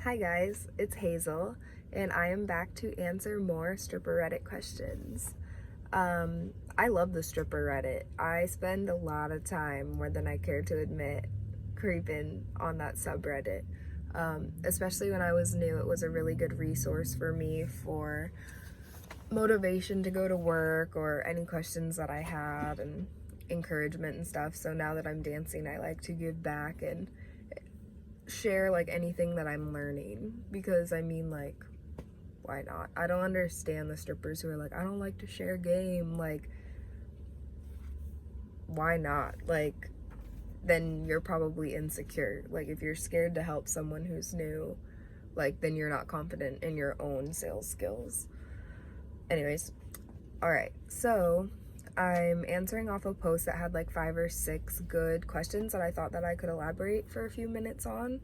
Hi guys, it's Hazel, and I am back to answer more stripper Reddit questions. I love the stripper Reddit. I spend a lot of time, more than I care to admit, creeping on that subreddit. Especially when I was new, it was a really good resource for me for motivation to go to work or any questions that I had and encouragement and stuff. So now that I'm dancing, I like to give back and share like anything that I'm learning, because I mean, like, why not? I don't understand the strippers who are like, I don't like to share game. Like, why not? Like, then you're probably insecure. Like, if you're scared to help someone who's new, like, then you're not confident in your own sales skills. Anyways, all right, so I'm answering off a post that had like 5 or 6 good questions that I thought that I could elaborate for a few minutes on.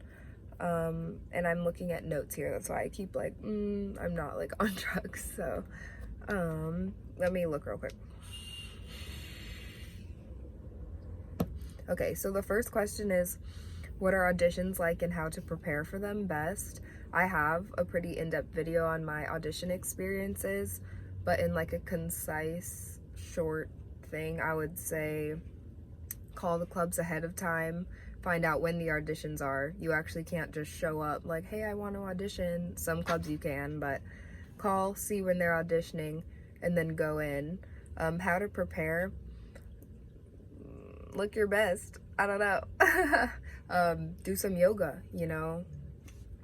And I'm looking at notes here. That's why I keep like, I'm not like on drugs. So, let me look real quick. Okay, so the first question is, what are auditions like and how to prepare for them best? I have a pretty in-depth video on my audition experiences, but in like a concise, short thing, I would say call the clubs ahead of time, find out when the auditions are. You actually can't just show up like, hey, I want to audition. Some clubs you can, but call, see when they're auditioning, and then go in. How to prepare? Look your best. I don't know. Do some yoga,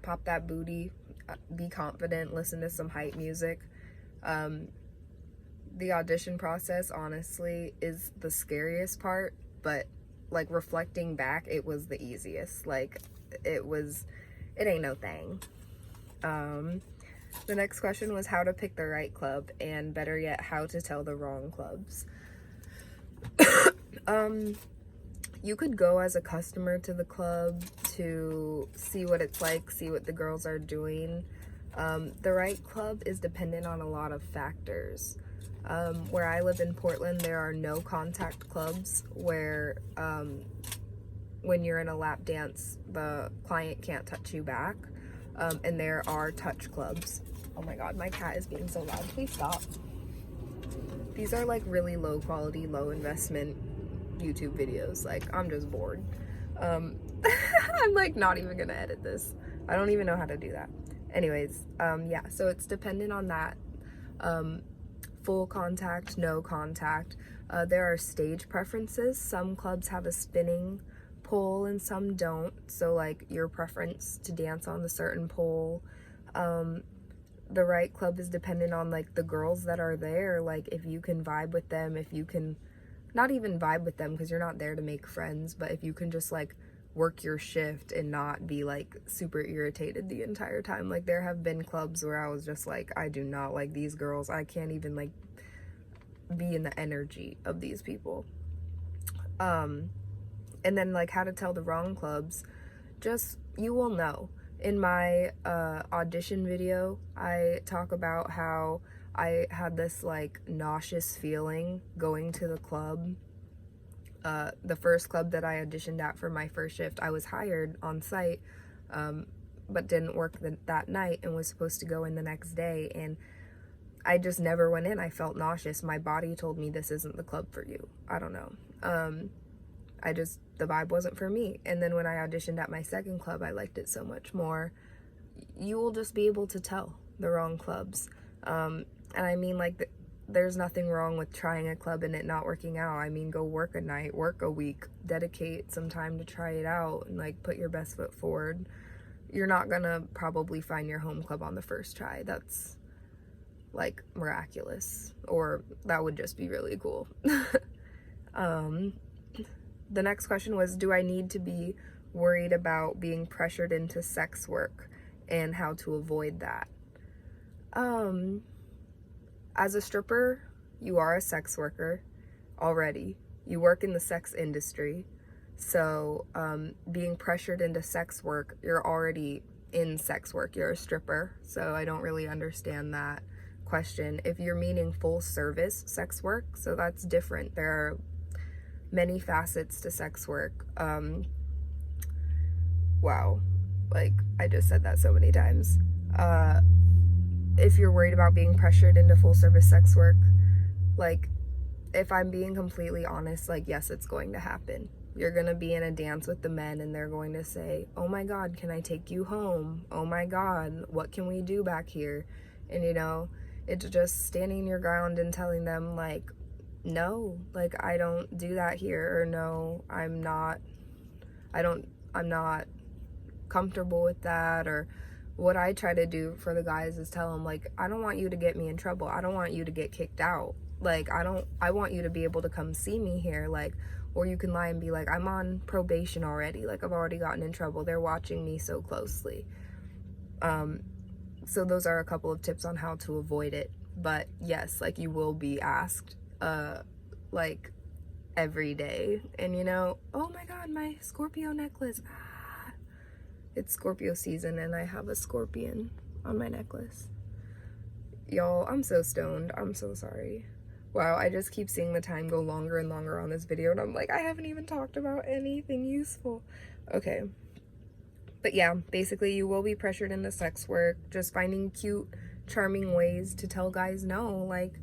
pop that booty, be confident, listen to some hype music. The audition process, honestly, is the scariest part, but like reflecting back, it was the easiest. Like, it ain't no thing. The next question was how to pick the right club, and better yet, how to tell the wrong clubs. You could go as a customer to the club to see what it's like, see what the girls are doing. The right club is dependent on a lot of factors. Where I live in Portland, there are no contact clubs where when you're in a lap dance, the client can't touch you back. And there are touch clubs. Oh my god, my cat is being so loud. Please stop. These are like really low quality, low investment YouTube videos. Like, I'm just bored. I'm like not even gonna edit this. I don't even know how to do that. Anyways, yeah, so it's dependent on that. Full contact, no contact. There are stage preferences. Some clubs have a spinning pole and some don't. So like your preference to dance on the certain pole. The right club is dependent on like the girls that are there. Like, if you can vibe with them, if you can not even vibe with them because you're not there to make friends, but if you can just like work your shift and not be like super irritated the entire time. Like, there have been clubs where I was just like, I do not like these girls. I can't even like be in the energy of these people. And then like how to tell the wrong clubs, just, you will know. In my audition video, I talk about how I had this like nauseous feeling going to the club. The first club that I auditioned at for my first shift, I was hired on site, but didn't work that night and was supposed to go in the next day. And I just never went in. I felt nauseous. My body told me this isn't the club for you. I don't know. The vibe wasn't for me. And then when I auditioned at my second club, I liked it so much more. You will just be able to tell the wrong clubs. And I mean, like, there's nothing wrong with trying a club and it not working out. I mean, go work a night, work a week, dedicate some time to try it out and like put your best foot forward. You're not gonna probably find your home club on the first try. That's like miraculous, or that would just be really cool. The next question was, do I need to be worried about being pressured into sex work and how to avoid that? As a stripper, you are a sex worker already. You work in the sex industry. So being pressured into sex work, you're already in sex work. You're a stripper. So I don't really understand that question. If you're meaning full service sex work, so that's different. There are many facets to sex work. Wow. Like, I just said that so many times. If you're worried about being pressured into full service sex work, like, if I'm being completely honest, like, yes, it's going to happen. You're going to be in a dance with the men and they're going to say, oh my God, can I take you home? Oh my God, what can we do back here? And, you know, it's just standing your ground and telling them, like, no, like, I don't do that here, or no, I'm not comfortable with that. Or what I try to do for the guys is tell them, like, I don't want you to get me in trouble. I don't want you to get kicked out. Like, I want you to be able to come see me here. Like, or you can lie and be like, I'm on probation already. Like, I've already gotten in trouble. They're watching me so closely. So those are a couple of tips on how to avoid it. But yes, like, you will be asked, like, every day. And, you know, oh my God, my Scorpio necklace. It's Scorpio season and I have a scorpion on my necklace. Y'all, I'm so stoned. I'm so sorry. Wow, I just keep seeing the time go longer and longer on this video, and I'm like, I haven't even talked about anything useful. Okay. But yeah, basically you will be pressured into sex work, just finding cute, charming ways to tell guys no. Like,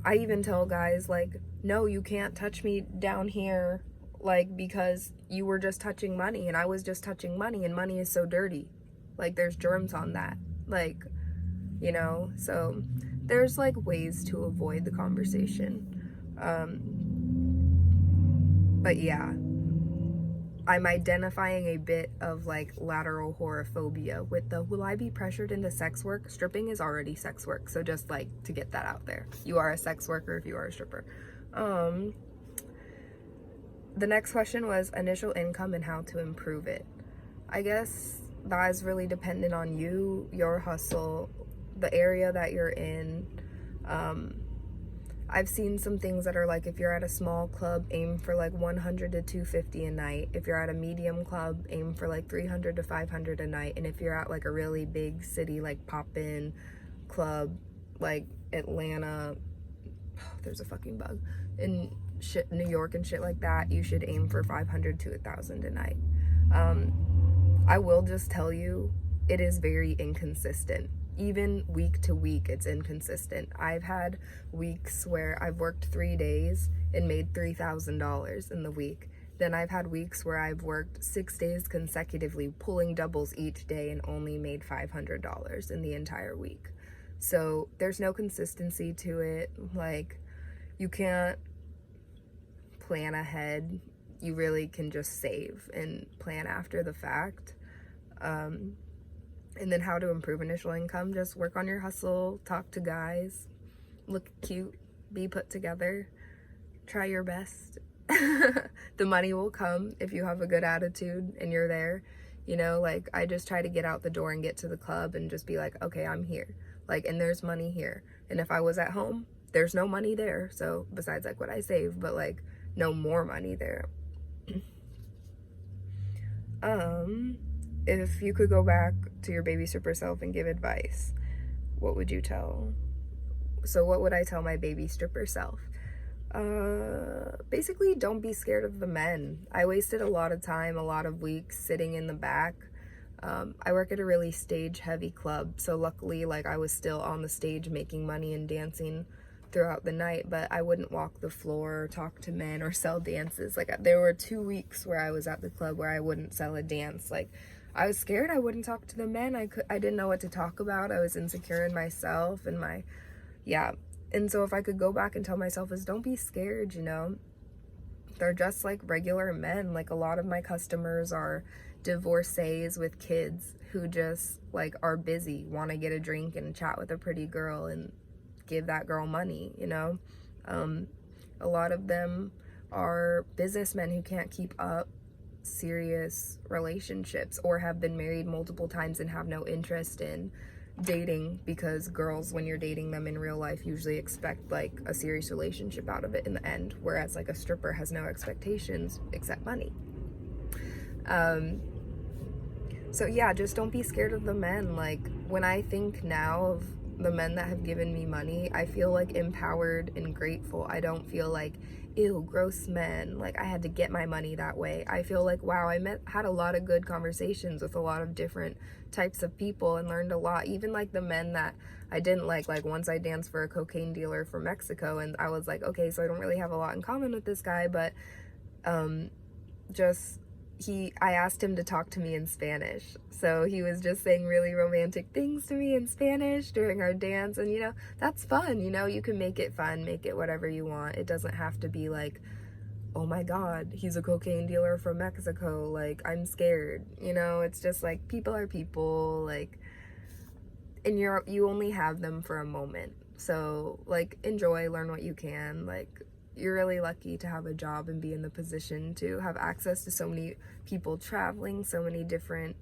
I even tell guys, like, no, you can't touch me down here, like, because you were just touching money and I was just touching money, and money is so dirty. Like, there's germs on that. Like, you know, so there's like ways to avoid the conversation. But yeah, I'm identifying a bit of like lateral horophobia with the will I be pressured into sex work? Stripping is already sex work, so just like to get that out there. You are a sex worker if you are a stripper. The next question was initial income and how to improve it. I guess that is really dependent on you, your hustle, the area that you're in. I've seen some things that are like, if you're at a small club, aim for like 100 to 250 a night. If you're at a medium club, aim for like 300 to 500 a night. And if you're at like a really big city, like pop-in club, like Atlanta, there's a fucking bug, in shit, New York and shit like that, you should aim for 500 to 1,000 a night. I will just tell you, it is very inconsistent. Even week to week, it's inconsistent. I've had weeks where I've worked 3 days and made $3,000 in the week. Then I've had weeks where I've worked 6 days consecutively, pulling doubles each day, and only made $500 in the entire week. So there's no consistency to it. Like, you can't plan ahead. You really can just save and plan after the fact. And then how to improve initial income, just work on your hustle, talk to guys, look cute, be put together, try your best. The money will come if you have a good attitude and you're there. You know, like, I just try to get out the door and get to the club and just be like, okay, I'm here. Like, and there's money here. And if I was at home, there's no money there. So besides like what I save, but like no more money there. If you could go back to your baby stripper self and give advice, what would you tell? So what would I tell my baby stripper self? Basically, don't be scared of the men. I wasted a lot of time, a lot of weeks sitting in the back. I work at a really stage heavy club, so luckily, like, I was still on the stage making money and dancing throughout the night, but I wouldn't walk the floor or talk to men or sell dances. Like, there were 2 weeks where I was at the club where I wouldn't sell a dance. Like, I was scared. I wouldn't talk to the men. I didn't know what to talk about. I was insecure in myself and yeah. And so if I could go back and tell myself is, don't be scared, you know. They're just like regular men. Like, a lot of my customers are divorcees with kids who just like are busy, want to get a drink and chat with a pretty girl and give that girl money, you know. A lot of them are businessmen who can't keep up serious relationships or have been married multiple times and have no interest in dating, because girls, when you're dating them in real life, usually expect like a serious relationship out of it in the end, whereas like a stripper has no expectations except money. So yeah, just don't be scared of the men. Like, when I think now of the men that have given me money, I feel like empowered and grateful. I don't feel like, ew, gross men, like I had to get my money that way. I feel like, wow, had a lot of good conversations with a lot of different types of people and learned a lot. Even like the men that I didn't like once I danced for a cocaine dealer from Mexico, and I was like, okay, so I don't really have a lot in common with this guy, but I asked him to talk to me in Spanish. So he was just saying really romantic things to me in Spanish during our dance. And, you know, that's fun. You know, you can make it fun, make it whatever you want. It doesn't have to be like, oh my God, he's a cocaine dealer from Mexico. Like, I'm scared. You know, it's just like, people are people. Like, and you only have them for a moment. So, like, enjoy, learn what you can. Like, you're really lucky to have a job and be in the position to have access to so many people traveling, so many different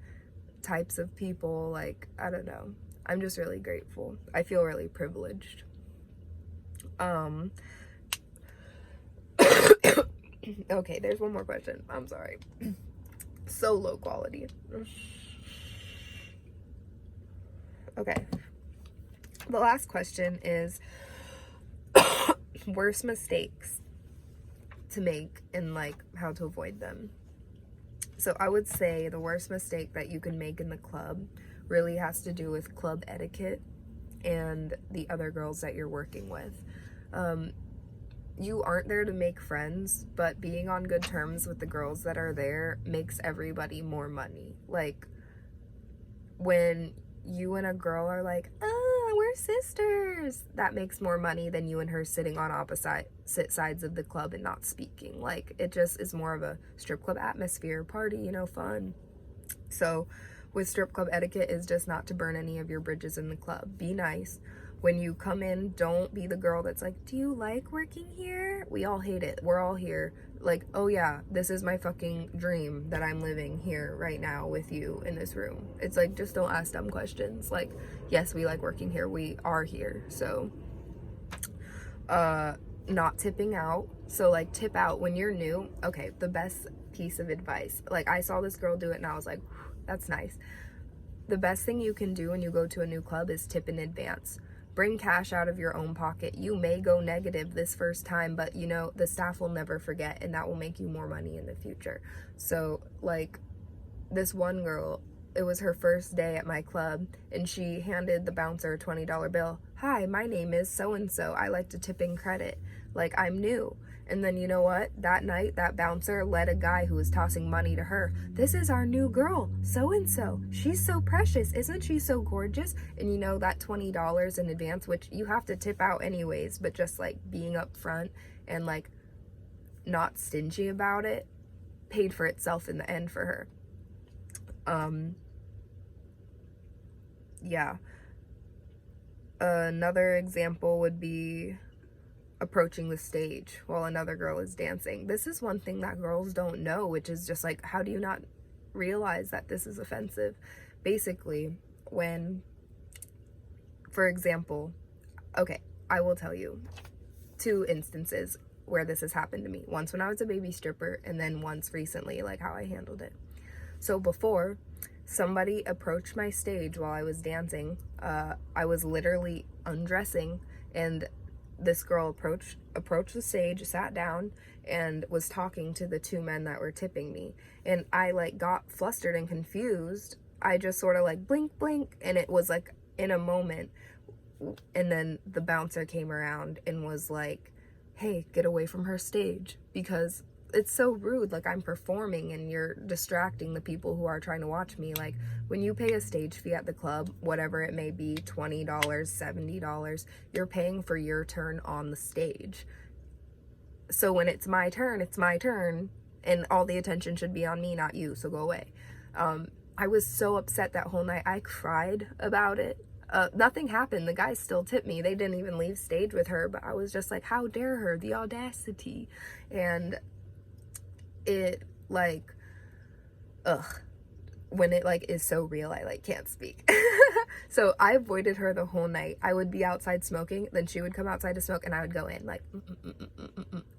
types of people. Like, I don't know. I'm just really grateful. I feel really privileged. Okay, there's one more question. I'm sorry. So low quality. Okay. The last question is worst mistakes to make and like how to avoid them. So I would say the worst mistake that you can make in the club really has to do with club etiquette and the other girls that you're working with. You aren't there to make friends, but being on good terms with the girls that are there makes everybody more money. Like, when you and a girl are like, we're sisters, that makes more money than you and her sitting on opposite sides of the club and not speaking. Like, it just is more of a strip club atmosphere, party, you know, fun. So with strip club etiquette is just not to burn any of your bridges in the club. Be nice. When you come in, don't be the girl that's like, do you like working here? We all hate it. We're all here. Like, oh yeah, this is my fucking dream that I'm living here right now with you in this room. It's like, just don't ask dumb questions. Like, yes, we like working here. We are here. So, not tipping out. So like, tip out when you're new. Okay, the best piece of advice. Like, I saw this girl do it and I was like, that's nice. The best thing you can do when you go to a new club is tip in advance. Bring cash out of your own pocket. You may go negative this first time, but you know, the staff will never forget, and that will make you more money in the future. So like, this one girl, it was her first day at my club, and she handed the bouncer a $20 bill. Hi, my name is so-and-so. I like to tip in credit. Like, I'm new. And then, you know what? That night, that bouncer led a guy who was tossing money to her. This is our new girl, so-and-so. She's so precious. Isn't she so gorgeous? And you know, that $20 in advance, which you have to tip out anyways, but just like being up front and like not stingy about it, paid for itself in the end for her. Yeah. Another example would be approaching the stage while another girl is dancing. This is one thing that girls don't know, which is just like, how do you not realize that this is offensive? Basically, when, for example, okay, I will tell you 2 instances where this has happened to me. Once when I was a baby stripper, and then once recently, like how I handled it. So before, somebody approached my stage while I was dancing. I was literally undressing, and this girl approached the stage, sat down, and was talking to the 2 men that were tipping me. And I like got flustered and confused. I just sort of like blink, blink, and it was like in a moment. And then the bouncer came around and was like, hey, get away from her stage, because it's so rude. Like, I'm performing and you're distracting the people who are trying to watch me. Like, when you pay a stage fee at the club, whatever it may be, $20, $70, you're paying for your turn on the stage. So when it's my turn, and all the attention should be on me, not you, so go away. I was so upset that whole night. I cried about it. Nothing happened. The guys still tipped me. They didn't even leave stage with her, but I was just like, how dare her, the audacity. And it like, when it like is so real, I like can't speak. So I avoided her the whole night. I would be outside smoking, then she would come outside to smoke, and I would go in like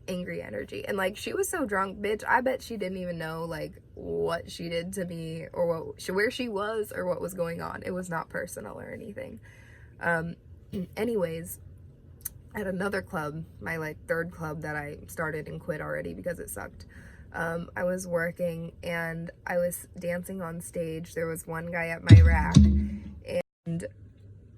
angry energy. And like, she was so drunk, bitch, I bet she didn't even know like what she did to me or where she was or what was going on. It was not personal or anything. Anyways, at another club, my like third club that I started and quit already because it sucked. I was working and I was dancing on stage. There was one guy at my rack, and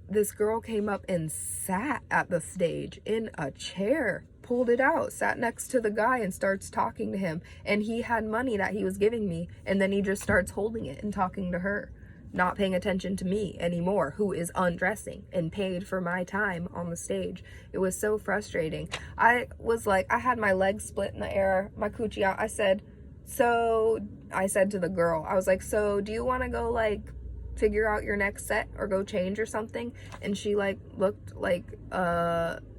this girl came up and sat at the stage in a chair, pulled it out, sat next to the guy and starts talking to him. And he had money that he was giving me, and then he just starts holding it and talking to her, not paying attention to me anymore, who is undressing and paid for my time on the stage. It was so frustrating. I was like, I had my legs split in the air, my coochie out. I said to the girl, I was like, so do you want to go like figure out your next set or go change or something? And she like looked like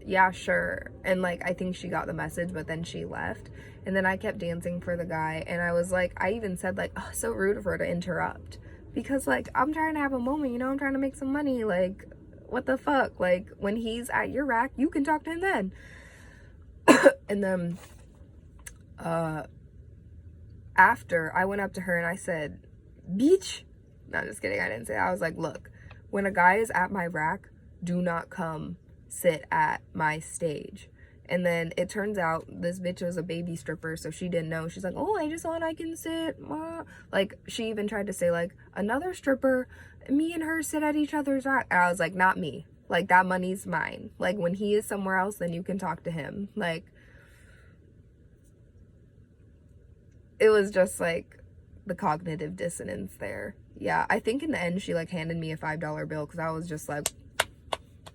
yeah, sure. And like I think she got the message, but then she left. And then I kept dancing for the guy, and I was like, I even said like, oh, so rude of her to interrupt, because like I'm trying to have a moment, you know, I'm trying to make some money. Like, what the fuck? Like, when he's at your rack, you can talk to him then. And then after, I went up to her and I said, "Bitch." No, just kidding. I didn't say that. I was like, look, when a guy is at my rack, do not come sit at my stage. And then it turns out this bitch was a baby stripper, so she didn't know. She's like, oh, I just thought I can sit. Like, she even tried to say, like, another stripper, me and her sit at each other's rack. And I was like, not me. Like, that money's mine. Like, when he is somewhere else, then you can talk to him. Like, it was just, like, the cognitive dissonance there. Yeah, I think in the end, she, like, handed me a $5 bill, because I was just, like,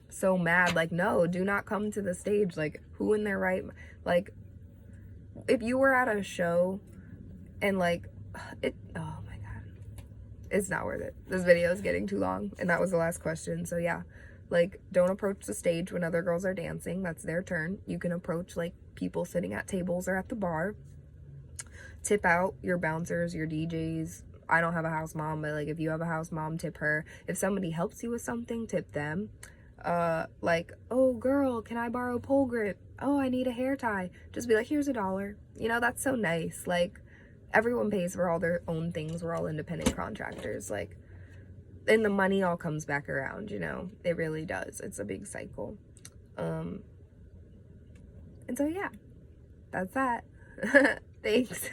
so mad. Like, no, do not come to the stage. Like, who in their right, like, if you were at a show and like it, oh my god, it's not worth it. This video is getting too long, and that was the last question. So yeah, like, don't approach the stage when other girls are dancing. That's their turn. You can approach like people sitting at tables or at the bar. Tip out your bouncers, your DJs. I don't have a house mom, but like if you have a house mom, tip her. If somebody helps you with something, tip them. Like, oh girl, can I borrow pole grip? Oh, I need a hair tie. Just be like, here's $1. You know, that's so nice. Like, everyone pays for all their own things. We're all independent contractors. Like, and the money all comes back around, you know. It really does. It's a big cycle. And so yeah, that's that. Thanks.